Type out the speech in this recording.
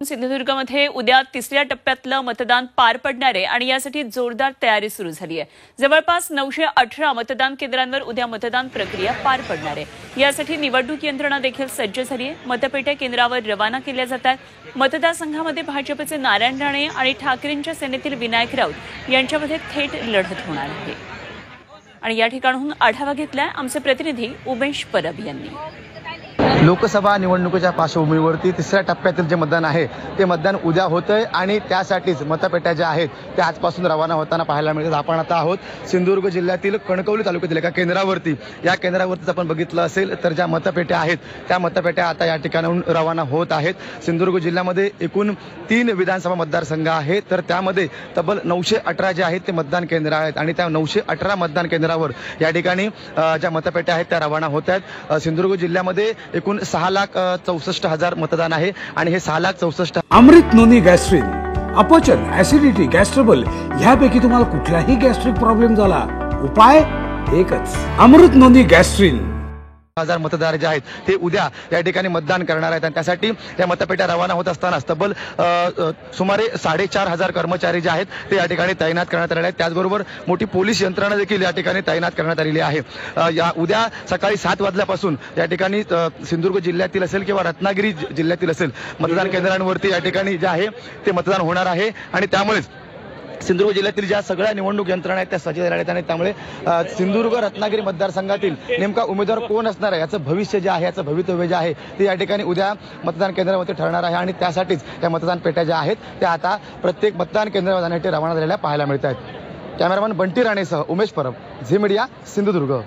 सिंधुदुर्गमध्ये उद्या तिसऱ्या टप्प्यातलं मतदान पार पडणार आहे आणि यासाठी जोरदार तयारी सुरू झाली आहे। जवळपास 918 मतदान केंद्रांवर उद्या मतदान प्रक्रिया पार पडणार आहे। यासाठी निवडणूक यंत्रणा देखील सज्ज झाली आहे। मतपेट्या केंद्रावर रवाना केल्या जातात। मतदारसंघामध्ये भाजपचे नारायण राणे आणि ठाकरेंच्या सेनेतील विनायक राऊत यांच्यामध्ये थेट लढत होणार आहे। आणि या ठिकाणाहून आढावा घेतलाय आमचे प्रतिनिधी उमेश परब यांनी। लोकसभा निवडणुकीच्या पार्श्वभूमीवरती तिसऱ्या टप्प्यातील जे मतदान आहे ते मतदान उद्या होतंय आणि त्यासाठीच मतपेट्या ज्या आहेत त्या आजपासून रवाना होताना पाहायला मिळतात। आपण आता आहोत सिंधुदुर्ग जिल्ह्यातील कणकवली तालुक्यातील एका केंद्रावरती। या केंद्रावरतीच आपण बघितलं असेल तर ज्या मतपेट्या आहेत त्या मतपेट्या आता या ठिकाणाहून रवाना होत आहेत। सिंधुदुर्ग जिल्ह्यामध्ये एकूण 3 विधानसभा मतदारसंघ आहेत, तर त्यामध्ये तब्बल 918 जे आहेत ते मतदान केंद्र आहेत आणि त्या 918 मतदान केंद्रावर या ठिकाणी ज्या मतपेट्या आहेत त्या रवाना होत आहेत। सिंधुदुर्ग जिल्ह्यामध्ये एकूण 6,64,000 मतदान आहे आणि हे 6,64,000 अमृत नोनी गॅस्ट्रिन, अपचन, ऍसिडिटी, गॅस्ट्रबल ह्यापैकी तुम्हाला कुठलाही गॅस्ट्रिक प्रॉब्लेम झाला, उपाय एकच, अमृत नोनी गॅस्ट्रिन। मतदार जे आहेत ते उद्या या ठिकाणी मतदान करणार आहेत आणि त्यासाठी या मतपेट्या रवाना होत असताना तब्बल सुमारे 4,500 कर्मचारी जे आहेत ते या ठिकाणी तैनात करण्यात आलेले आहेत। त्याचबरोबर मोठी पोलीस यंत्रणा देखील या ठिकाणी तैनात करण्यात आलेली आहे। या उद्या सकाळी 7 वाजल्यापासून या ठिकाणी सिंधुदुर्ग जिल्ह्यातील असेल किंवा रत्नागिरी जिल्ह्यातील असेल मतदान केंद्रांवरती या ठिकाणी जे आहे ते मतदान होणार आहे आणि त्यामुळेच सिंधुदुर्ग जिल्ह्यातील ज्या सगळ्या निवडणूक यंत्रणा आहेत त्या सज्ज झाल्या आहेत आणि त्यामुळे सिंधुदुर्ग रत्नागिरी मतदारसंघातील नेमका उमेदवार कोण असणार आहे याचं भविष्य जे आहे, याचं भवितव्य जे आहे ते या ठिकाणी उद्या मतदान केंद्रावरती ठरणार आहे आणि त्यासाठीच या मतदान पेट्या ज्या आहेत त्या आता प्रत्येक मतदान केंद्रावर जाण्यासाठी रवाना झालेल्या पाहायला मिळत आहेत। कॅमेरामन बंटी राणेसह उमेश परब, झी मीडिया, सिंधुदुर्ग।